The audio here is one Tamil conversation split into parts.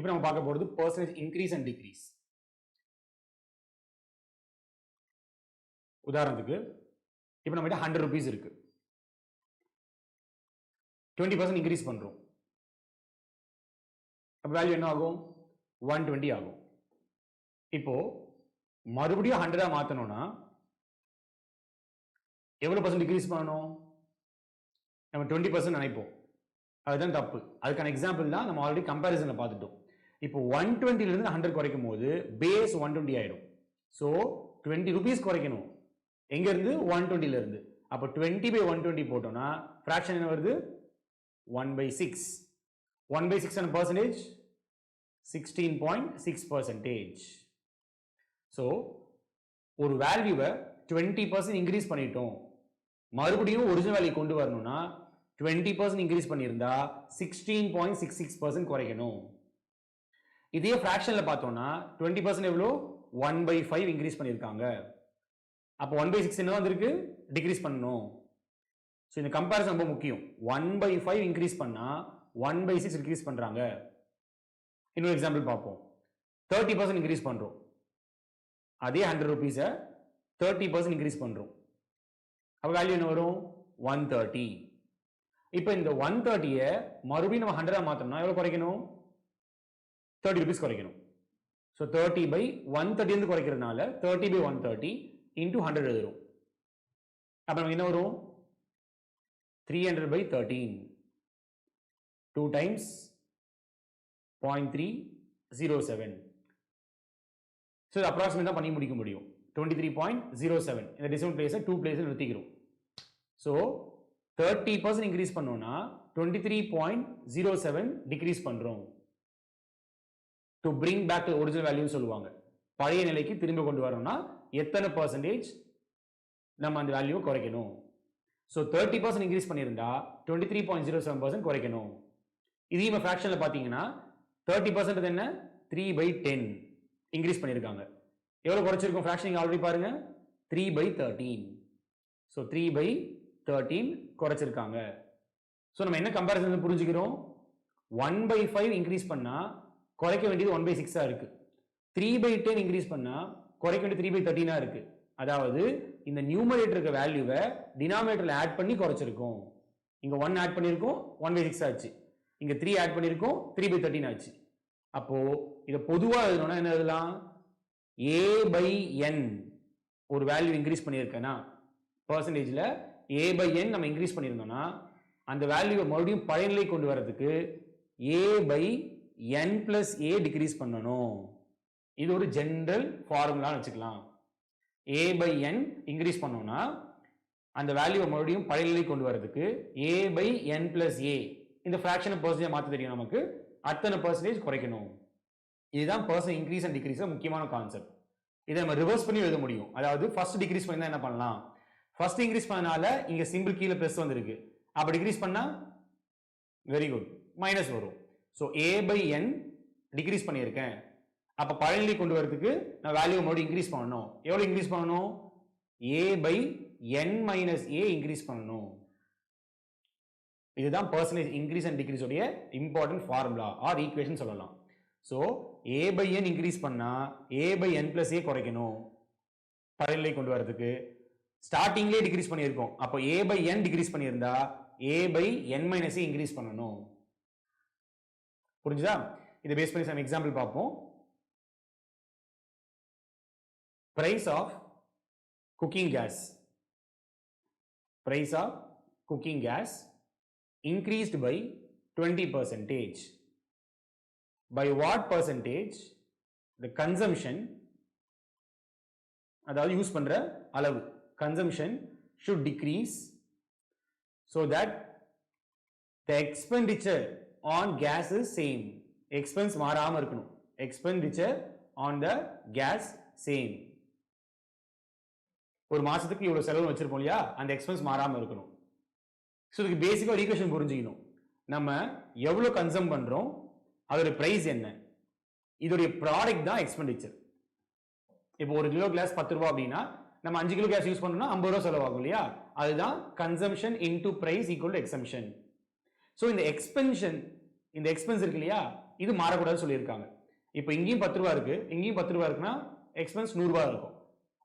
இப்போ நம்ம பார்க்க போகிறது பர்சன்டேஜ் இன்க்ரீஸ் அண்ட் டிக்ரீஸ். உதாரணத்துக்கு இப்போ நம்ம கிட்ட 100 rupees இருக்கு, 20% இன்க்ரீஸ் பண்றோம். அப்போ வேல்யூ என்ன ஆகும்? 120 ஆகும். இப்போ மறுபடியும் 100 மாத்தணும்னா எவ்வளவு பர்சன்ட் டிக்ரீஸ் பண்ணணும்? நம்ம 20% நினைப்போம், அதுதான் தப்பு. அதுக்கான எக்ஸாம்பிள் தான் நம்ம ஆல்ரெடி கம்பேரிசன்ல பார்த்துட்டோம். இப்போ 120 இருந்து 100 குறைக்கும் போது பேஸ் 120 ஆயிடும். ஸோ 20 rupees குறைக்கணும். எங்க இருந்து? 120 ல இருந்து. அப்போ 20/120 போட்டோம்னா ஃபிராக்ஷன் என்ன வருது? 1/6. 1/6 என்ன பர்சன்டேஜ்? 16.6%. ஸோ ஒரு வேல்யூவை 20% இன்க்ரீஸ் பண்ணிட்டோம், மறுபடியும் ஒரிஜினல் வேல்யூ கொண்டு வரணும்னா 20% இன்க்ரீஸ் பண்ணியிருந்தா 16.66% குறைக்கணும். இதே ஃபிராக்ஷன்ல பார்த்தோம்னா 20% எவ்வளோ? 1/5 இன்க்ரீஸ் பண்ணியிருக்காங்க. அப்போ 1/6 என்ன வந்திருக்கு? டிக்ரீஸ் பண்ணணும். ஸோ இந்த கம்பேரிசன் ரொம்ப முக்கியம். 1/5 இன்க்ரீஸ் பண்ணா 1/6 டிக்ரீஸ் பண்றாங்க. இன்னொரு எக்ஸாம்பிள் பார்ப்போம். 30% இன்க்ரீஸ் பண்றோம், அதே 100 rupees 30% இன்க்ரீஸ் பண்றோம். அப்போ வேல்யூ என்ன வரும்? 130. இப்போ இந்த 130 மறுபடியும் நம்ம 100 மாத்தணும்னா எவ்வளவு குறைக்கணும்? 30 rupees குறைக்கணும். ஸோ 30/130 இருந்து குறைக்கிறதுனால 30/130 into 100 எழுதுறோம். அப்போ நமக்கு என்ன வரும்? 300/13. 2 times 0.307. ஸோ இது அப்ராக்சிமேட் தான் பண்ணி முடிக்க முடியும். 23.07 இந்த டெசிமல் பிளேஸை 2 பிளேஸில் நிறுத்திக்கிறோம். ஸோ 30% இன்க்ரீஸ் பண்ணோம்னா 23.07 டிக்ரீஸ் பண்றோம். To bring back to original value சொல்லுவாங்க. பழைய நிலைக்கு திரும்ப கொண்டு வரணும்னா எத்தனை பர்சன்டேஜ் நம்ம அந்த வேல்யூவை குறைக்கணும்? ஸோ 30% இன்க்ரீஸ் பண்ணியிருந்தா 23.07% குறைக்கணும். இதையும் ஃபிராக்ஷன்ல பார்த்தீங்கன்னா 30% என்ன? 3/10 இன்க்ரீஸ் பண்ணியிருக்காங்க. எவ்வளவு குறைச்சிருக்கும் ஃபிராக்ஷன்? ஆல்ரெடி பாருங்க, 3/13. ஸோ 3/13 குறைச்சிருக்காங்க. ஸோ நம்ம என்ன கம்பேரிசன் புரிஞ்சுக்கிறோம்? 1/5 இன்க்ரீஸ் பண்ணா குறைக்க வேண்டியது 1/6 இருக்கு. 3/10 இன்க்ரீஸ் பண்ணா குறைக்க வேண்டியது 3/13 இருக்கு. அதாவது இந்த நியூமரேட்டர் இருக்க வேல்யூவை டினாமினேட்டர்ல ஆட் பண்ணி குறைச்சிருக்கோம். இங்க 1 ஆட் பண்ணிருக்கோம், 1/6 ஆச்சு. இங்க 3 ஆட் பண்ணிருக்கோம், 3/13 ஆச்சு. அப்போ இத பொதுவா எழுதணும்னா என்ன எழுதலாம்? a/n ஒரு வேல்யூ இன்க்ரீஸ் பண்ணியிருக்கேன்னா பர்சன்டேஜ்ல a/n நம்ம இன்க்ரீஸ் பண்ணியிருந்தோம்னா அந்த வேல்யூவை மறுபடியும் பழைய நிலை கொண்டு வரதுக்கு a/n+a டிக்ரீஸ் பண்ணணும். இது ஒரு ஜெனரல் ஃபார்முலா வச்சுக்கலாம். a/n இன்க்ரீஸ் பண்ணோம்னா அந்த வேல்யூவை மறுபடியும் பழைய நிலை கொண்டு வரதுக்கு a/n+a இந்த ஃபிராக்ஷனை பர்சன்டேஜ் மாற்ற தெரியும் நமக்கு, அத்தனை பர்சன்டேஜ் குறைக்கணும். இதுதான் பர்சன்டேஜ் இன்க்ரீஸ் அண்ட் டிக்ரீஸ் முக்கியமான கான்செப்ட். இதை நம்ம ரிவர்ஸ் பண்ணி எழுத முடியும். அதாவது ஃபர்ஸ்ட் டிக்ரீஸ் பண்ணா என்ன பண்ணலாம்? ஃபர்ஸ்ட் இன்க்ரீஸ் பண்ணனால இங்க சிம்பிள் கீழே பிளஸ் வந்திருக்கு. அப்ப டிக்ரீஸ் பண்ணா வெரி குட் மைனஸ் வரும். ஸோ a/n டிக்ரீஸ் பண்ணியிருக்கேன். அப்ப பழைய நிலை கொண்டு வரதுக்கு நான் வேல்யூ மறுபடியும் இன்க்ரீஸ் பண்ணணும். எவ்வளவு இன்க்ரீஸ் பண்ணணும்? a/n-a இன்க்ரீஸ் பண்ணணும். இதுதான் பர்சன்டேஜ் இன்க்ரீஸ் அண்ட் டிக்ரீஸ் உடைய இம்பார்ட்டன்ட் ஃபார்முலா ஆர் ஈக்குவேஷன் சொல்லலாம். ஸோ a/n இன்க்ரீஸ் பண்ணா a/n+a குறைக்கணும் பழைய நிலை கொண்டு வரதுக்கு. ஸ்டார்டிங்லேயே டிக்ரீஸ் பண்ணியிருக்கோம், அப்போ a/n டிக்ரீஸ் பண்ணியிருந்தா a/n-a இன்க்ரீஸ் பண்ணணும். புரிஞ்சுதா? இதை பேஸ் பண்ணி சம் எக்ஸாம்பிள் பார்ப்போம். Price of cooking gas. Price of cooking gas increased by 20%. By what percentage the consumption, அதாவது யூஸ் பண்ற அளவு consumption should decrease so that the expenditure on gas is same. Expense மாறாம இருக்கணும். Expenditure on the gas same. ஒரு மாசத்துக்கு இவ்வளவு செலவு வச்சிருப்போம் இல்லையா, அந்த எக்ஸ்பென்ஸ் மாறாம இருக்கணும். ஸோ இதுக்கு பேசிக்கா ஒரு ஈக்குவேஷன் புரிஞ்சுக்கணும். நம்ம எவ்வளவு கன்சம் பண்றோம், அதோட பிரைஸ் என்ன, இதோடைய ப்ராடக்ட் தான் எக்ஸ்பெண்டிச்சர். இப்போ ஒரு கிலோ கிளாஸ் 10 ரூபாய் அப்படின்னா நம்ம 5 கிலோ கேஸ் யூஸ் பண்ணோம்னா 50 ரூபாய் செலவாகும் இல்லையா, அதுதான் consumption into price equal to exemption. So இந்த எக்ஸ்பென்ஸ் இருக்கு இல்லையா, இது மாறக்கூடாதுன்னு சொல்லியிருக்காங்க. இப்போ இங்கேயும் 10 ரூபா இருக்கு, இங்கேயும் 10 ரூபா இருக்குன்னா எக்ஸ்பென்ஸ் 100 ரூபா இருக்கும்.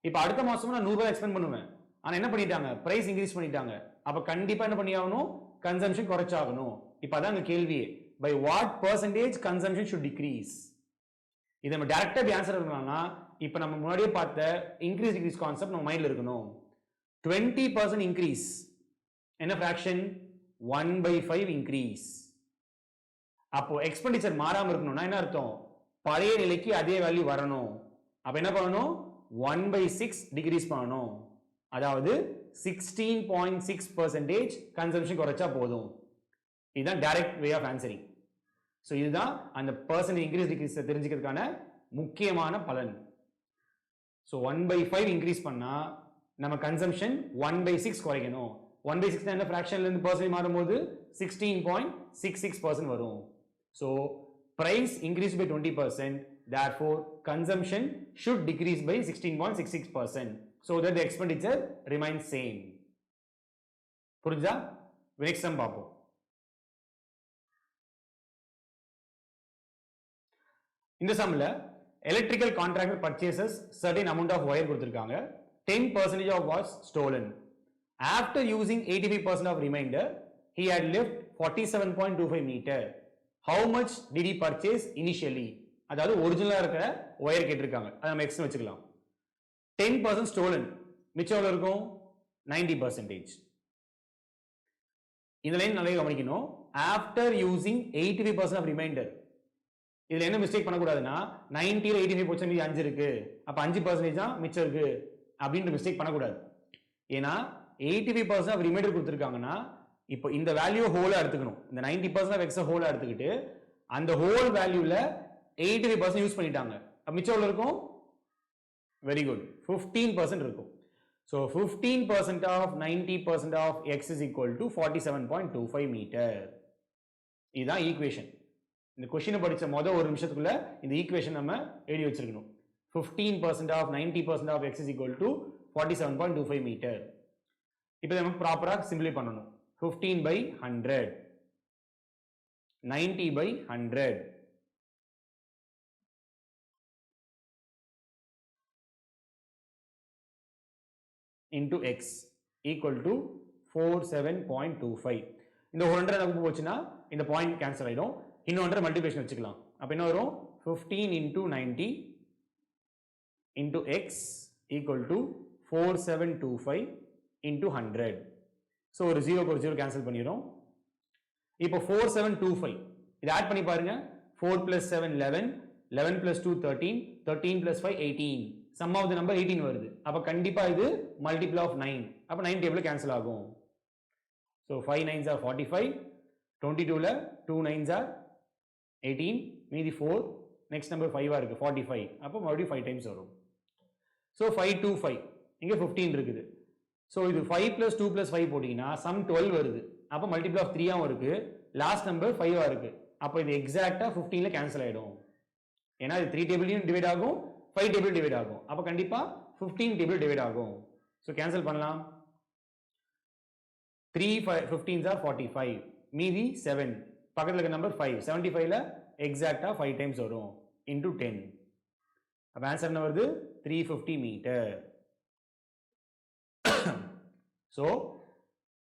இப்போ அடுத்த மாசம் நான் 100 ரூபாய் எக்ஸ்பெண்ட் பண்ணுவேன். ஆனா என்ன பண்ணிட்டாங்க, பிரைஸ் இன்க்ரீஸ் பண்ணிட்டாங்க. அப்ப கண்டிப்பா என்ன பண்ணி ஆகணும், கன்சம்ஷன் குறைச்சாகணும். இப்போ அதான் கேள்வியே, by what percentage consumption should decrease. இதை நம்ம டைரக்டா ஆன்சர் இருக்கணும்னா இப்போ நம்ம முன்னாடியே பார்த்த இன்க்ரீஸ் டிக்ரீஸ் கான்செப்ட் நம்ம மைண்ட்ல இருக்கணும். 20% இன்க்ரீஸ் என்ன ஃபிராக்ஷன், 1/5 இன்க்ரீஸ். அப்போ எக்ஸ்பெண்டிச்சர் மாறாம இருக்கணும்னா என்ன அர்த்தம், பழைய நிலைக்கு அதே வேல்யூ வரணும். அப்ப என்ன பண்ணணும், 1/6 டிக்ரீஸ் பண்ணணும். அதாவது 16.6% கன்சம்ஷன் குறைச்சா போதும். இதுதான் direct way of answering. So இதுதான் அந்த பர்சன்ட் இன்க்ரீஸ் டிக்ரீஸ் தெரிஞ்சுக்கிறதுக்கான முக்கியமான பலன். ஸோ 1/5 இன்க்ரீஸ் பண்ணா நம்ம கன்சம்ஷன் 1/6 குறைக்கணும். 1/6 என்ன ஃபிராக்ஷன்ல இருந்து பர்சன்டேஜ் மாறும்போது 16.66% வரும். So price increased by 20%, therefore consumption should decrease by 16.66% so that the expenditure remains same. புரிஞ்சா? next sum பார்ப்போம். இந்த சம்ல electrical contractor purchases certain amount of wire கொடுத்திருக்காங்க. 10% of was stolen. After using 85% of remainder, he had left 47.25 meter. How much did he purchase initially? அதாவது ஒரிஜினலா இருக்கிற ஒயர் கேட்டிருக்காங்க, அதை நம்ம எக்ஸ் வச்சுக்கலாம். 10% stolen, மிச்சம் எவ்வளவு இருக்கும், 90%. இந்த லைன் நல்லா கவனிக்கணும். ஆஃப்டர் யூசிங் 85% ஆஃப் ரிமைண்டர், இதுல என்ன மிஸ்டேக் பண்ணக்கூடாதுன்னா 90 85 போச்சு, மீதி 5 இருக்கு, அப்ப 5% தான் மிச்சம் இருக்கு அப்படின்ற மிஸ்டேக் பண்ணக்கூடாது. ஏன்னா 85% ஆஃப் ரிமைண்டர் கொடுத்துருக்காங்கன்னா இப்போ இந்த வேல்யூ ஹோலா எடுத்துக்கணும். இந்த 90% ஆஃப் எக்ஸ் ஹோலா எடுத்துக்கிட்டு அந்த ஹோல் வேல்யூல 85% யூஸ் பண்ணிட்டாங்க. மிச்சம் எவ்வளவு இருக்கும், வெரி குட், 15% இருக்கும். So 15% of 90% of x is equal to 47.25 metre. இதுதான் ஈக்குவேஷன். இந்த கொஸ்டினை படிச்ச ஒரு நிமிஷத்துக்குள்ள இந்த ஈக்குவேஷன் நம்ம எழுதி வச்சிருக்கணும். 15% of 90% of x is equal to 47.25 metre. இப்போ நம்ம ப்ராப்பரா சிம்பிளை பண்ணணும். 15/100, 90/100 into x equal to 47.25. இந்த 100 நமக்கு போச்சுன்னா இந்த பாயிண்ட் கேன்சல் ஆயிடும். இன்னும் 100 மல்டிப்ளிகேஷன் வச்சுக்கலாம். அப்ப என்ன வரும், 15 into 90 into x equal to 4725 into 100. So ஒரு 0 கேன்சல் பண்ணிடும். இப்போ 4725 இது ஆட் பண்ணி பாருங்க. 4 plus 7 11, 11 plus 2 13, 13 plus 5 18. Sum of the number 18 வருது. அப்ப கண்டிப்பா இது மல்டிபிள் ஆஃப் 9. அப்ப 9 டேபிள் கேன்சல் ஆகும். So 5 9s are 45, 22ல 2 9s are 18, மீதி 4, நெக்ஸ்ட் நம்பர் 5 இருக்கு 45. அப்போ மறுபடியும் 5 டைம்ஸ் வரும். ஸோ 525 இங்க 15 இருக்குது. ஸோ இது 5 plus 2 plus 5 போட்டீங்கன்னா சம் 12 வருது. அப்போ மல்டிபிள் ஆஃப் 3 இருக்கு, லாஸ்ட் நம்பர் 5 இருக்கு. அப்போ இது எக்ஸாக்டா 15ல கேன்சல் ஆயிடும். ஏன்னா இது 3 டேபிளையும் டிவைட் ஆகும், 5 டேபிள் டிவைட் ஆகும். அப்போ கண்டிப்பா 15 டேபிள் டிவைட் ஆகும். ஸோ கேன்சல் பண்ணலாம். 3 15s are 45, மீதி 7, பக்கத்துல இருக்க நம்பர் 5, 75ல எக்ஸாக்டா 5 டைம்ஸ் வரும் இன்டூ 10. அப்போ ஆன்சர் என்ன வருது, 350 metre. So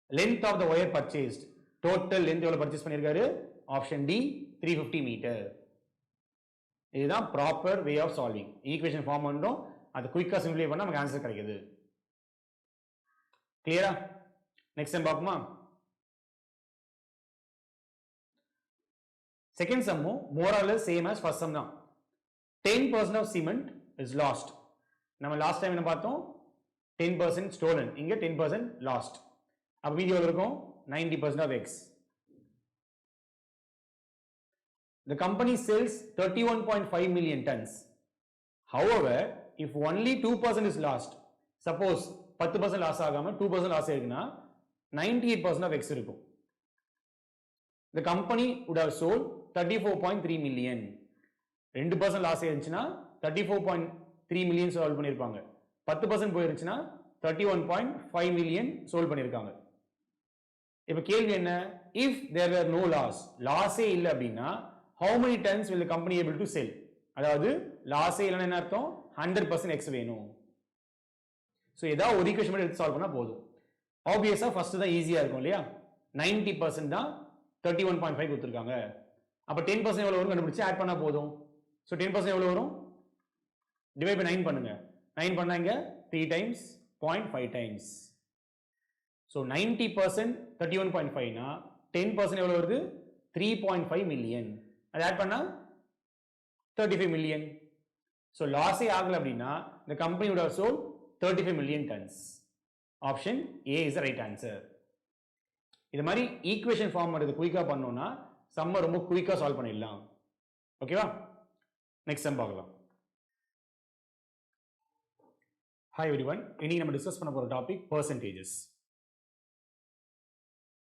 length of the wire purchased, total length எவ்வளவு பர்ச்சேஸ் பண்ணிருக்காரு, ஆப்ஷன் டி 350 மீட்டர். இதுதான் proper way of solving. Equation form பண்றோம், அது குயிக்கா சிம்பிளிஃபை பண்ணா நமக்கு ஆன்சர் கிடைக்குது. கிளியரா? நெக்ஸ்ட் டைம் பார்ப்போமா? செகண்ட் சம்மும் more or less same as first sum தான். 10% of cement is lost. நம்ம லாஸ்ட் டைம் என்ன பார்த்தோம், 10% stolen, இங்க 10% lost. அப்ப மீதி எவ்வளவு இருக்கும், 90% of x. The company sells 31.5 million tons. However, if only 2% is lost, suppose 10% loss ஆகாம 2% loss இருக்குன்னா 98% of x இருக்கும். The company would have sold 34.3 million. 2% loss இருந்துச்சுன்னா 34.3 million sold பண்ணிருப்பாங்க. 10% போயிருச்சுன்னா 31.5 million sold பண்ணிருக்காங்க. இப்ப கேள்வி என்ன, if there were no loss, லாஸே இல்ல அப்படின்னா how many tons will the company able to sell? அதாவது லாஸ் இல்லைன்னா என்ன அர்த்தம் 100% எக்ஸ் வேணும். ஸோ ஏதாவது ஒரு ஈக்குவேஷன் மட்டும் எடுத்து சால்வ் பண்ணால் போதும். ஆப்வியஸாக ஃபர்ஸ்ட் தான் ஈஸியாக இருக்கும் இல்லையா? 90% தான் 31.5 கொடுத்துருக்காங்க. அப்போ 10% எவ்வளோ வரும் கண்டுபிடிச்சு ஆட் பண்ணால் போதும். ஸோ 10% எவ்வளோ வரும்? டிவைட் பை 9 பண்ணுங்க. 9 பண்ணா இங்க 3 times 0.5 times. ஸோ 90% 31.5 னா 10% எவ்வளோ வருது? 3.5 மில்லியன். அதை ஆட் பண்ணா 35 மில்லியன். ஸோ லாஸே ஆகல அப்படின்னா இந்த company would have sold 35 million tons. Option A is the right answer. இது மாதிரி ஈக்குவேஷன் ஃபார்ம் எடுத்து குயிக்காக பண்ணோம்னா சம்ம ரொம்ப குயிக்காக சால்வ் பண்ணிடலாம். ஓகேவா? நெக்ஸ்ட் சம் பார்க்கலாம். ஹாய் எவ்ரிவன், இன்னைக்கு நம்ம டிஸ்கஸ் பண்ண போகிற டாபிக் பர்சன்டேஜஸ்.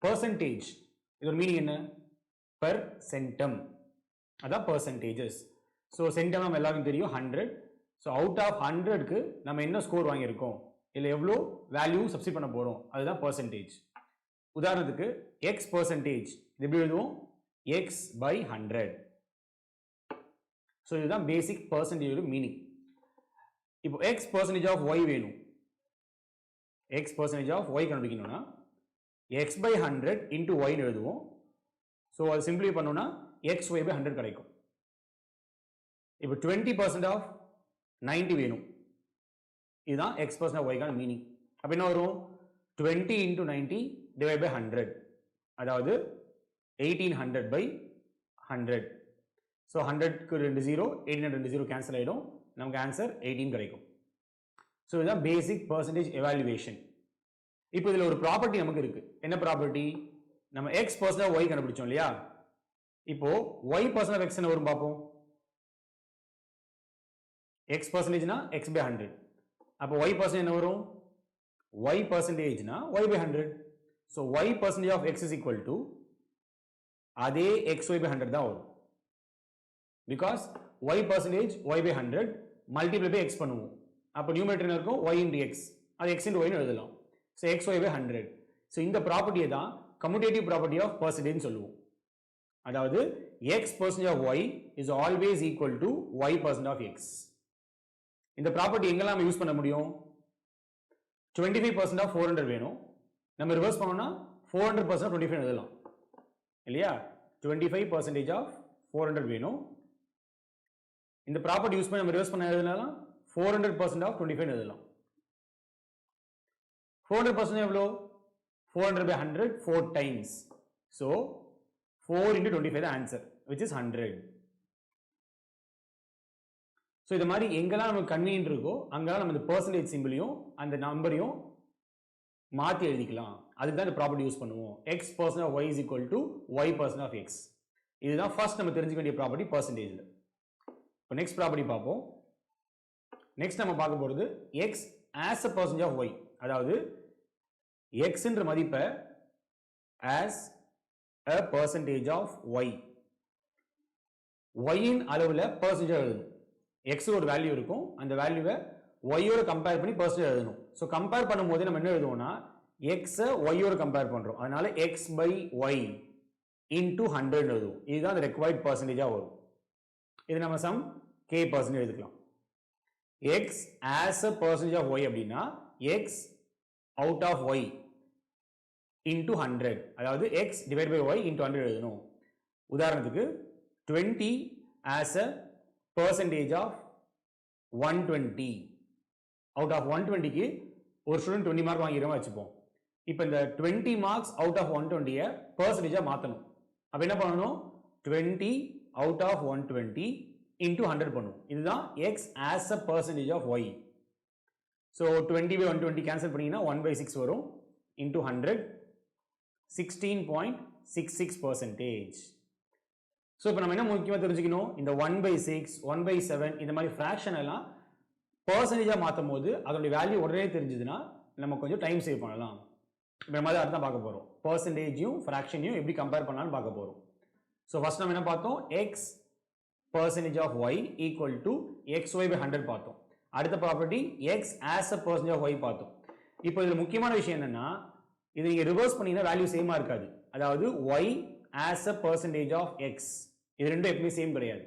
பர்சன்டேஜ் இதோட மீனிங் என்ன? பெர் சென்டம், அதான் பர்சன்டேஜஸ். ஸோ சென்டம் நம்ம எல்லாருக்கும் தெரியும் 100. ஸோ அவுட் ஆஃப் 100க்கு நம்ம என்ன ஸ்கோர் வாங்கியிருக்கோம், இல்லை எவ்வளோ வேல்யூ சப்ஸ்டிட் பண்ண போகிறோம், அதுதான் பர்சன்டேஜ். உதாரணத்துக்கு எக்ஸ் பர்சன்டேஜ் இது எப்படி எழுதுவோம்? X by 100. ஸோ இதுதான் பேசிக் பர்சன்டேஜோட மீனிங். இப்போ எக்ஸ் பர்சன்டேஜ் ஆஃப் ஒய் வேணும். எக்ஸ் பர்சன்டேஜ் ஆஃப் ஒய் கண்டுபிடிக்கணும்னா எக்ஸ் பை 100 இன்டூ ஒய்னு எழுதுவோம். ஸோ அது சிம்பிளி பண்ணோம்னா எக்ஸ் ஒய் பை 100 கிடைக்கும். இப்போ 20% ஆஃப் 90 வேணும். இதுதான் எக்ஸ் பர்சன்ட் ஆஃப் ஒய்க்கான மீனிங். அப்போ என்ன வரும்? 20 இன்டூ 90 டிவைட் பை 100, அதாவது 1800 பை 100. ஸோ 100க்கு 2 0, 1800 2 0 கேன்சல் ஆகிடும். நமக்கு ஆன்சர் 18 கிடைக்கும். ஸோ இதுதான் பேசிக் பர்சன்டேஜ் எவாலுவேஷன். இப்போ இதில் ஒரு ப்ராப்பர்ட்டி நமக்கு இருக்கு. என்ன ப்ராப்பர்ட்டி? நம்ம எக்ஸ் பர்சன்ட் ஆஃப் ஒய் கண்டுபிடிச்சோம் இல்லையா? இப்போ ஒய் பர்சன்ட் ஆஃப் எக்ஸ் என்ன வரும் பார்ப்போம். எக்ஸ் பர்சன்டேஜ்னா எக்ஸ் பை 100. அப்போ ஒய் பர்சன்டேஜ் என்ன வரும்? ஒய் பர்சன்டேஜ்னா y by 100. So y percentage of x is equal to அதே எக்ஸ் ஒய் பை 100 தான் வரும். Because y percentage y by 100 multiply by x பண்ணுவோம். அப்போ நியூமரேட்டர் இருக்கும் ஒய் இன்டு எக்ஸ், அது எக்ஸ் இன்டு ஒய்னு எழுதலாம். So x y by 100. So இந்த ப்ராப்பர்ட்டியை தான் கம்யூட்டேட்டிவ் ப்ராப்பர்ட்டி ஆஃப் பர்சன்டேஜ் சொல்லுவோம். அதாவது X percentage of y is always equal to y percent of x. இந்த ப்ராப்பர்ட்டி எங்கெல்லாம் நம்ம யூஸ் பண்ண முடியும்? 25% ஆஃப் 400 வேணும். நம்ம ரிவர்ஸ் பண்ணோம்னா 400% ஆஃப் 25 எழுதலாம் இல்லையா? 25% ஆஃப் 400 வேணும். இந்த ப்ராப்பர்ட்டி யூஸ் பண்ணி நம்ம ரிவர்ஸ் பண்ண எழுதினாலும் 400% ஆஃப் 25 எழுதலாம். 400% எவ்வளோ? 400 by 100 4 times. So 4 into 25 the answer, which is 100. So இது மாதிரி எங்கெல்லாம் நமக்கு கன்வீனியன்ட் இருக்கோ அங்கெல்லாம் நம்ம இந்த பர்சன்டேஜ் சிம்பிளையும் அந்த நம்பரையும் மாற்றி எழுதிக்கலாம். அதுக்கு தான் இந்த ப்ராப்பர்ட்டி யூஸ் பண்ணுவோம். X percent of y is equal to y percent of x. இதுதான் ஃபர்ஸ்ட் நம்ம தெரிஞ்சுக்க வேண்டிய ப்ராப்பர்ட்டி பர்சன்டேஜில். இப்போ நெக்ஸ்ட் ப்ராப்பர்ட்டி பார்ப்போம். நெக்ஸ்ட் நம்ம பார்க்க போகிறது x as a percentage of y. அதாவது எக்ஸ்ன்ற மதிப்பை as a percentage of y. ஒய்யின் அளவில் பர்சன்டேஜ் எழுதணும். எக்ஸ் ஒரு வேல்யூ இருக்கும், அந்த வேல்யூவை ஒய்யோட கம்பேர் பண்ணி பர்சன்டேஜ் எழுதணும். ஸோ கம்பேர் பண்ணும்போது நம்ம என்ன எழுதுவோம்னா எக்ஸை ஒய்யோட கம்பேர் பண்ணுறோம், அதனால எக்ஸ் பை ஒய் இன்டூ 100 எழுதுவோம். இதுதான் அந்த ரெக்வயர்ட் பர்சன்டேஜாக வரும். இது நம்ம சம் கே பர்சன்டேஜ் எழுதிக்கலாம். X as a percentage of y அப்படின்னா x out of y into 100, அதாவது x divide by y into 100 எழுதணும். உதாரணத்துக்கு 20 as a percentage of 120. Out of 120க்கு ஒரு ஸ்டூடெண்ட் 20 மார்க் வாங்கிடுமா வச்சுப்போம். இப்போ இந்த 20 மார்க்ஸ் அவுட் ஆஃப் 120 பர்சன்டேஜாக மாற்றணும். அப்போ என்ன பண்ணணும்? 20 அவுட் ஆஃப் 120 இன்டூ 100 பண்ணுவோம். இதுதான் x as a percentage of y. So 20 by 120 cancel பண்ணிங்கன்னா 1/6 வரும் இன்டூ 100, 16.66%. ஸோ இப்போ நம்ம என்ன முக்கியமாக தெரிஞ்சுக்கணும்? இந்த 1/6, 1/7 இந்த மாதிரி ஃப்ராக்ஷன் எல்லாம் பர்சன்டேஜாக மாற்றும் போது அதோடைய வேல்யூ உடனே தெரிஞ்சதுன்னா நம்ம கொஞ்சம் டைம் சேவ் பண்ணலாம். இப்போ மாதிரி அடுத்து பார்க்க போகிறோம். பர்சன்டேஜையும் ஃப்ராக்ஷனையும் எப்படி கம்பேர் பண்ணலாம்னு பார்க்க போகிறோம். ஸோ ஃபர்ஸ்ட் நம்ம என்ன பார்த்தோம்? X percentage of y equal to x y by 100 பார்த்தோம். அடுத்த property x as a percentage of y பார்த்தோம். இப்போ இதில் முக்கியமான விஷயம் என்னன்னா, இது நீங்கள் ரிவர்ஸ் பண்ணீங்கன்னா வேல்யூ சேமாக இருக்காது. அதாவது y as a percentage of x இது ரெண்டும் எப்பவுமே சேம் கிடையாது.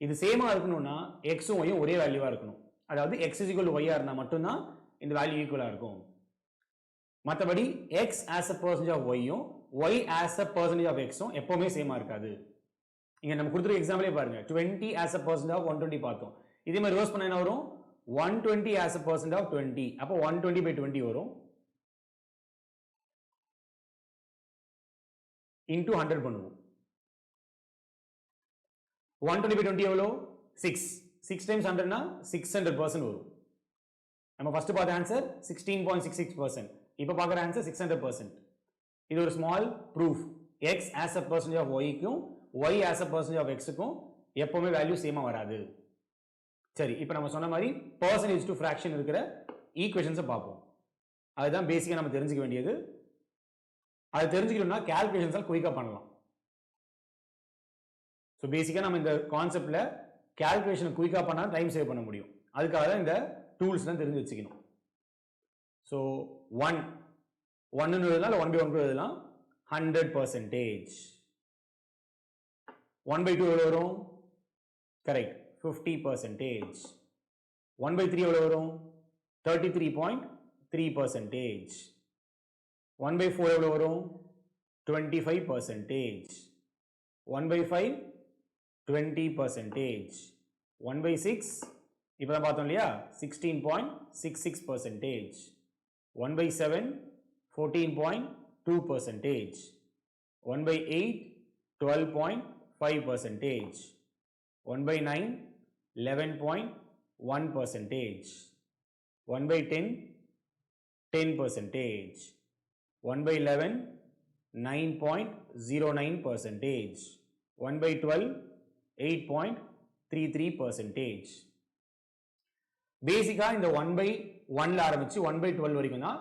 இது சேமாக இருக்கணும்னா எக்ஸும் ஒய்யும் ஒரே வேல்யூவாக இருக்கணும். அதாவது எக்ஸ் இஸ் ஈக்குவல் டு ஒய்யாக இருந்தால் மட்டும்தான் இந்த வேல்யூ ஈக்குவலாக இருக்கும். மற்றபடி x as a percentage of ஒய்யும் y as a percentage of எக்ஸும் எப்பவுமே சேமாக இருக்காது. இங்கே நம்ம கொடுத்துருக்க எக்ஸாம்பிளே பாருங்க, 20 ஆஸ் அ பர்சன்ட் ஆஃப் 120 பார்த்தோம். இதே மாதிரி ரிவர்ஸ் பண்ண என்ன வரும், 120 ஆஸ் அ பர்சன்ட் ஆஃப் 20. அப்போ 120/20 வரும், இன்டூ 100 பண்ணுவோம். 120/20 எவ்வளோ, 6. 6 டைம்ஸ் 100னா 600% வரும். நம்ம ஃபர்ஸ்ட் பார்த்த ஆன்சர் 16.66%. இப்போ பார்க்குற ஆன்சர் 600%. இது ஒரு small proof. X as a percentage of ஒய்க்கும் y as a percentage of எக்ஸுக்கும் எப்பவுமே வேல்யூ சேமா வராது. சரி, இப்போ நம்ம சொன்ன மாதிரி பர்சன்டேஜ் டு ஃப்ராக்ஷன் இருக்கிற ஈக்குவேஷன்ஸை பார்ப்போம். அதுதான் பேசிக்காக நம்ம தெரிஞ்சுக்க வேண்டியது. அது தெரிஞ்சுக்கணும்னா கால்குலேஷன்ஸால் குயிக்காக பண்ணலாம். ஸோ பேசிக்காக நம்ம இந்த கான்செப்டில் கால்குலேஷன் குயிக்காக பண்ணால் டைம் சேவ் பண்ண முடியும். அதுக்காக தான் இந்த டூல்ஸ்லாம் தெரிஞ்சு வச்சுக்கணும். ஸோ 1 எழுதலாம், இல்லை 1/1 எழுதலாம். 100%. 1/2 எவ்வளோ வரும், கரெக்ட், 50%. 1/3 எவ்வளோ வரும், 33.3%. 1/4 எவ்வளோ வரும், 25%. 1/5 20%. 1/6 இப்போ தான் பார்த்தோம் இல்லையா, 16.66%. 1/7 14.2%. 1/8 12.5%. 1/9 11.1%. 1/10 10%. 1/11 9.09%. 1/12 8.33%. பேசிக்காக இந்த 1/1 ஆரம்பிச்சு 1/12 வரைக்கும் தான்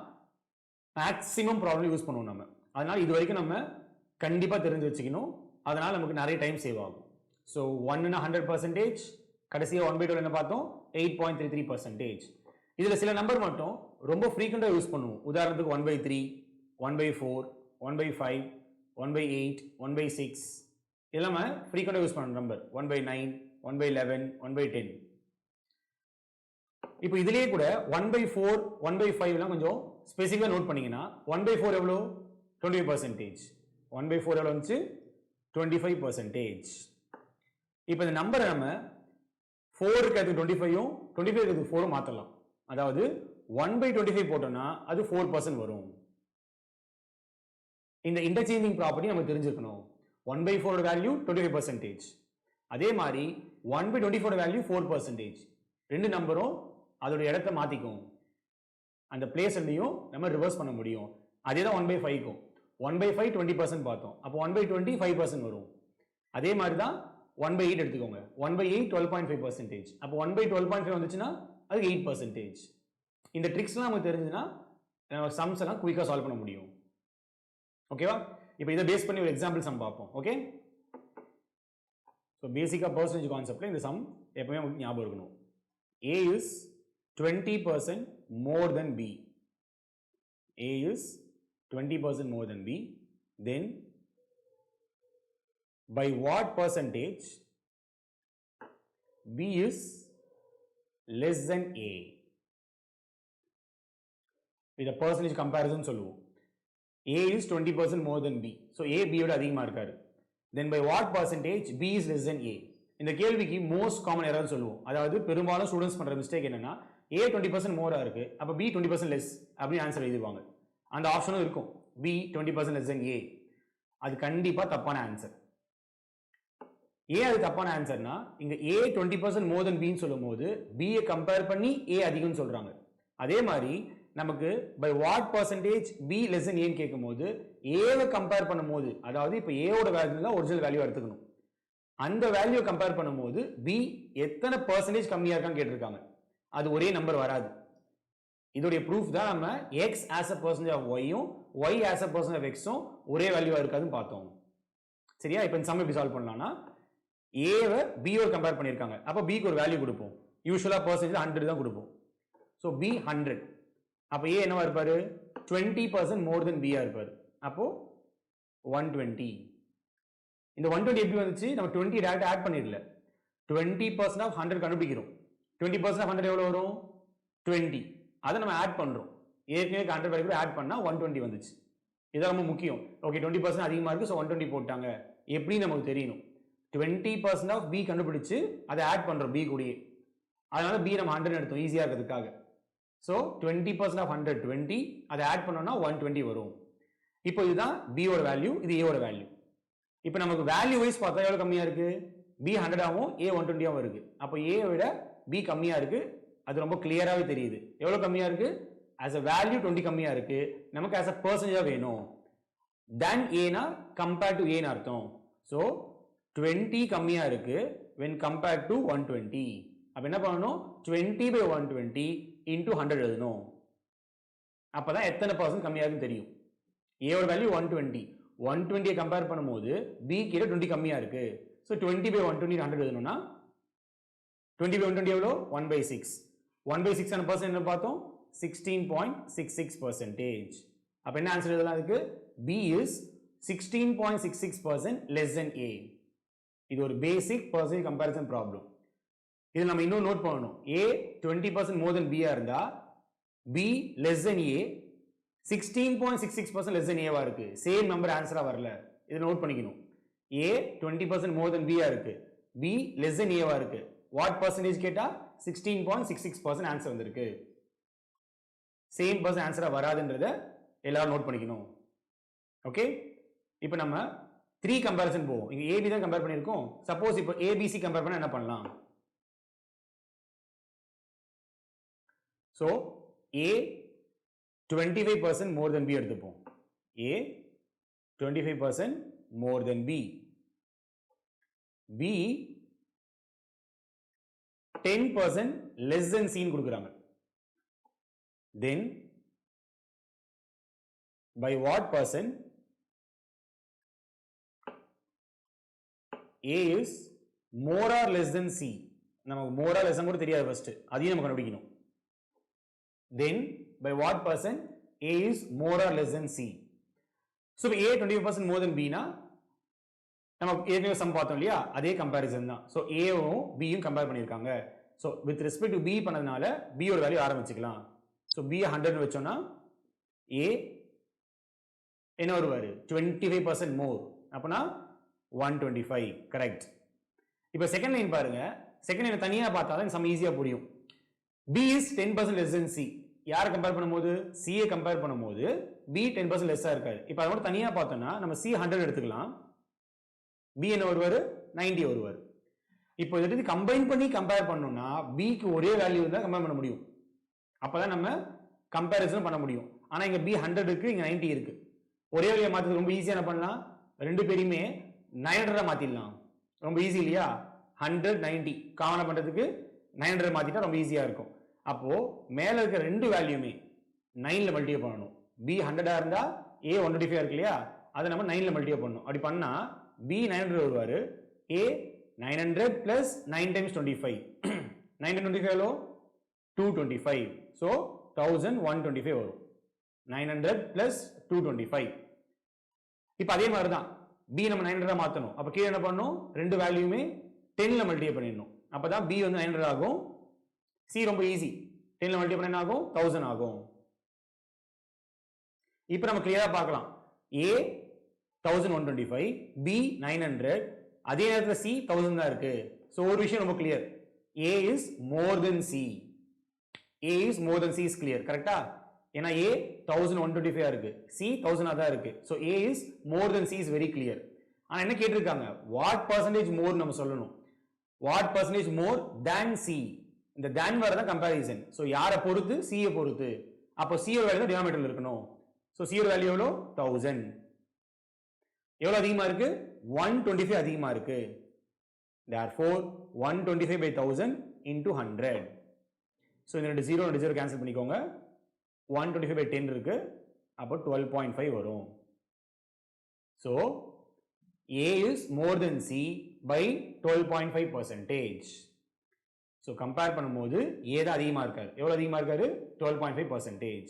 மேக்ஸிமம் ப்ராப்ளம் யூஸ் பண்ணுவோம் நம்ம. அதனால இது வரைக்கும் நம்ம கண்டிப்பாக தெரிஞ்சு வச்சுக்கணும். அதனால நமக்கு நிறைய டைம் சேவ் ஆகும். ஸோ 1னா 100%, கடைசியாக 1/12 என்ன பார்த்தோம், 8.33%. இதில் சில நம்பர் மட்டும் ரொம்ப ஃப்ரீக்வெண்ட்டாக யூஸ் பண்ணுவோம். உதாரணத்துக்கு 1/3, 1/4, 1/5, 1/8, 1/6 எல்லாமே ஃப்ரீக்வெண்ட்டாக யூஸ் பண்ணுற நம்பர். 1/9, 1/11, 1/10. இப்போ இதுலேயே கூட 1/4, 1/5 எல்லாம் கொஞ்சம் ஸ்பெசிஃபிக்காக நோட் பண்ணீங்கன்னா 1/4 எவ்வளோ, 25%. 1/4 எவ்வளோ வந்துச்சு, 25%. இப்போ இந்த நம்பரை நம்ம 4 இருக்கிறதுக்கு 25யும் 25 இருக்கிறதுக்கு 4 மாற்றலாம். அதாவது 1/25 போட்டோம்னா அது 4% வரும். இந்த இன்டர்சேஞ்சிங் ப்ராப்பர்ட்டி நமக்கு தெரிஞ்சிருக்கணும். 1/4 வேல்யூ 25%. அதே மாதிரி 1/24 வேல்யூ 4%. ரெண்டு நம்பரும் அதோட இடத்தை மாற்றிக்கும். அந்த பிளேஸ் ரெண்டையும் நம்ம ரிவர்ஸ் பண்ண முடியும். அதே தான் 1/5க்கும். 1/5 20% பார்த்தோம். அப்போ 1/20 5% வரும். அதே மாதிரி தான் 1/8 எடுத்துக்கோங்க. 1/8 12.5%. அப்போ 1/12.5 வந்துச்சுன்னா அதுக்கு 8%. இந்த ட்ரிக்ஸ்லாம் நமக்கு தெரிஞ்சுன்னா சம்ஸ் எல்லாம் குயிக்காக சால்வ் பண்ண முடியும். ஓகேவா? இப்போ இதை பேஸ் பண்ணி ஒரு எக்ஸாம்பிள் சம் பார்ப்போம். ஓகே, ஸோ பேசிக்காக பர்சன்டேஜ் கான்செப்டில் இந்த சம் எப்பவுமே உங்களுக்கு ஞாபகம் இருக்கணும். A is 20% more than B. A is 20% more than B. Then by what percentage B is less than A? இதை percentage comparison சொல்லுவோம். A is 20% more than B. So A B யோட அதிகமாக இருக்காரு. Then by what percentage B is less than A? இந்த கேள்விக்கு மோஸ்ட் காமன் எரர் சொல்லுவோம். அதாவது பெரும்பாலும் ஸ்டூடெண்ட்ஸ் பண்ற மிஸ்டேக் என்னன்னா, A 20% மோரா இருக்கு, அப்ப B 20% லெஸ் அப்படின்னு ஆன்சர் எழுதிடுவாங்க. அந்த ஆப்ஷனும் இருக்கும், B 20% less than A. அது கண்டிப்பா தப்பான ஆன்சர். ஏன் அது தப்பான ஆன்சர்னா, இங்க A 20% more than B ன்னு சொல்லும் போது B கம்பேர் பண்ணி A அதிகம்னு சொல்றாங்க. அதே மாதிரி நமக்கு by what percentage B less than A ன்னு கேட்கும்போது A கம்பேர் பண்ணும்போது, அதாவது இப்போ A ஓட வேல்யூ தான் ஒரிஜினல் வேல்யூ எடுத்துக்கணும். அந்த வேல்யூ கம்பேர் பண்ணும்போது B எத்தனை பர்சன்டேஜ் கம்மியா இருக்கான்னு கேட்டிருக்காங்க. அது ஒரே நம்பர் வராது. இதோடைய ப்ரூஃப் தான் நம்ம x as a percentage of y-யும் y as a percentage of x-ம் ஒரே வேல்யூவா இருக்காதுன்னு பார்த்தோம். சரியா? இப்போ இந்த சம் எப்படி சால்வ் பண்ணலாம்னா, A-வை B-யோட கம்பேர் பண்ணியிருக்காங்க. அப்போ B-க்கு ஒரு வேல்யூ கொடுப்போம். யூஸ்வலா பர்சன்டேஜ் 100 தான் கொடுப்போம். So B 100. அப்போ A என்னவா இருப்பாரு, 20% more than B-ஆ இருப்பாரு. அப்போ 120. இந்த 120 எப்படி வந்துச்சு? நம்ம 20 டேரக்ட் ஆட் பண்ணிடல. 20% ஆஃப் 100 கண்டுபிடிக்கிறோம். 20% ஆஃப் 100 எவ்வளோ வரும்? 20. அதை நம்ம ஆட் பண்ணுறோம். ஏற்கனவே 100 வேல்யூ ஆட் பண்ணால் 120 வந்துச்சு. இதான் ரொம்ப முக்கியம். ஓகே 20% அதிகமாக இருக்குது, ஸோ 120 போட்டாங்க. எப்படி நமக்கு தெரியணும்? 20% ஆஃப் பி கண்டுபிடிச்சு அதை ஆட் பண்ணுறோம் பி கூடயே. அதனால பி நம்ம 100 எடுத்தோம் ஈஸியாக இருக்கிறதுக்காக. ஸோ 20% ஆஃப் 100 20, அதை ஆட் பண்ணோம்னா 120 வரும். இப்போ இதுதான் பியோட வேல்யூ, இது ஏவோட வேல்யூ. இப்போ நமக்கு வேல்யூ வைஸ் பார்த்தா எவ்வளோ கம்மியாக இருக்கு? பி 100 ஆகும், ஏ 120 இருக்கு. அப்போ ஏ விட பி கம்மியாக இருக்கு, அது ரொம்ப கிளியராகவே தெரியுது. எவ்வளோ கம்மியாக இருக்கு? ஆஸ் அ வேல்யூ 20 கம்மியாக இருக்கு. நமக்கு ஆஸ் அ பர்சன்டேஜாக வேணும். தென் ஏனா கம்பேர்ட் டு ஏன்னு அர்த்தம். ஸோ 20 கம்மியாக இருக்கு when compared to 120. அப்போ என்ன பண்ணணும்? 20 by 120 into 100 எழுதணும். அப்பதான் எத்தனை பர்சன்ட் கம்மியாக இருக்குன்னு தெரியும். ஏவோட வேல்யூ 120. 120 கம்பேர் பண்ணும்போது பி கிட்ட 20 கம்மியாக இருக்கு. ஸோ 20 by 120 100 எழுதணும்னா 20 by 120 எவ்வளோ? 1/6. 1/6 ஆன பர்சன்ட் என்ன பார்த்தோம்? 16.66%. அப்போ என்ன ஆன்சர் எழுதலாம் அதுக்கு? B is 16.66% less than A. இது ஒரு பேசிக் பர்சன்டேஜ் கம்பேரிசன் ப்ராப்ளம். இது நம்ம இன்னும் நோட் பண்ணணும். A 20% more than B இருந்தா B less than A 16.66% less than A வா இருக்கு. சேம் நம்பர் ஆன்சரா வரல. இதை நோட் பண்ணிக்கணும். A 20% more than B இருக்கு. B less than A வா இருக்கு. வாட் பர்சன்டேஜ் கேட்டா 16.66% ஆன்சர் வந்திருக்கு. சேம் பர்சன்ட் ஆன்சரா வராதுன்றத எல்லாரும் நோட் பண்ணிக்கணும். ஓகே, இப்போ நம்ம 3 கம்பேரிசன் போவோம். இங்க ஏபி தான் கம்பேர் பண்ணியிருக்கோம். சப்போஸ் இப்போ ஏபிசி கம்பேர் பண்ணா என்ன பண்ணலாம்? ஸோ ஏ 25% more than B எடுத்துப்போம். A 25% more than B. B 10% less than C ன்னு கொடுக்குறாங்க. Then by what percent A is more or less than C? நமக்கு more or less கூட தெரியாது ஃபர்ஸ்ட். அதையும் நம்ம கண்டுபிடிக்கணும். Then by what percent A is more or less than C? So A 25% more than B னா நம்ம ஏற்கனவே சம் பார்த்தோம் இல்லையா, அதே கம்பேரிசன் தான். ஸோ ஏவும் பியும் கம்பேர் பண்ணியிருக்காங்க. So with respect to B பண்ணதுனால பியோட வேல்யூ ஆரம்பிச்சுக்கலாம். ஸோ பி 100 வச்சோம்னா ஏ என்ன வருவாரு? 25% மோர். அப்போனா 125. கரெக்ட். இப்போ செகண்ட் லைன் பாருங்க. செகண்ட் லைன் தனியாக பார்த்தா தான் சம் ஈஸியாக புரியும். B is 10% less than C. யாரை கம்பேர் பண்ணும்போது? C ஐ கம்பேர் பண்ணும்போது B 10% லெஸ்ஸா இருக்காது. இப்போ அதை மட்டும் தனியாக பார்த்தோம்னா நம்ம C 100 எடுத்துக்கலாம். B என்ன வருவார்? 90 வருவார். இப்போ இதை கம்பைன் பண்ணி கம்பேர் பண்ணோம்னா பிக்கு ஒரே வேல்யூ தான் கம்பேர் பண்ண முடியும். அப்பதான் நம்ம கம்பேரிசன் பண்ண முடியும். ஆனா இங்க B 100 இருக்கு, இங்க 90 இருக்கு. ஒரே வேல்யூ மாத்துறது ரொம்ப ஈஸியா என்ன பண்ணலாம்? ரெண்டு பேருமே 900 மாத்திடலாம். ரொம்ப ஈஸி இல்லையா? 100 90 காமனா பண்றதுக்கு 900 மாத்திட்டா ரொம்ப ஈஸியா இருக்கும். அப்போ மேல இருக்க ரெண்டு வேல்யூமே 9ல மல்டிப்ளை பண்ணணும். B 100 இருந்தா A 125 இருக்கு இல்லையா, அதை நம்ம 9ல மல்டிப்ளை பண்ணணும். அப்படி பண்ணா B 900 வருவாரு. A 900 plus 9 times 25. 925 எவ்வளோ? 225. So 1125 வரும். 900 plus 225. இப்போ அதே மாதிரி தான் B நம்ம 900 மாத்தணும். அப்ப கீழே என்ன பண்ணணும்? ரெண்டு வேல்யூமே 10ல மல்டிப்ளை பண்ணிடணும். அப்பதான் B வந்து 900 ஆகும். C ரொம்ப ஈஸி. 10ல மல்டிப்ளை பண்ணா ஆகும் 1000 ஆகும். இப்போ நம்ம கிளியரா பார்க்கலாம். A 1125, B 900, அதே நேரத்தில் C 1000 தான் இருக்கு. சோ ஒரு விஷயம் ரொம்ப clear. A is more than C. A is more than C is clear. கரெக்ட்டா? ஏன்னா A 1125 இருக்கு, C 1000 தான் இருக்கு. So A is more than C is very clear. ஆனா என்ன கேட்டிருக்காங்க? what percentage more நம்ம சொல்லணும். what percentage more than C. இந்த than வரத கம்பேரிசன். சோ யாரை பொறுத்து? C ஐ பொறுத்து. அப்போ C ஓட வேல்யூ டினாமினேட்டர்ல இருக்கணும். சோ C ஓட வேல்யூ எவ்வளவு? 1000. எவ்வளவு அதிகமா இருக்கு? 125 அதிகமா இருக்கு. therefore 125 by 1000 into 100. சோ இந்த ரெண்டு 0 கேன்சல் பண்ணிக்கோங்க. 125 by 10 இருக்கு. அப்போ 12.5 வரும். So A is more than C by 12.5%. So compare பண்ணும்போது A தான் அதிகமா இருக்காரு. எவ்வளவு அதிகமா இருக்காரு? 12.5%.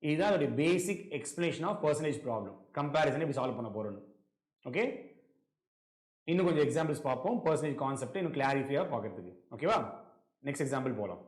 இதுதான் அதோட basic explanation of percentage problem. Comparison எப்படி சால்வ் பண்ண போறோம். ஓகே, இன்னும் கொஞ்சம் எக்ஸாம்பிள்ஸ் பார்ப்போம் பர்சன்டேஜ் கான்செப்ட் இன்னும் கிளாரிஃபையாக பார்க்கறதுக்கு. ஓகேவா? நெக்ஸ்ட் எக்ஸாம்பிள் போகலாம்.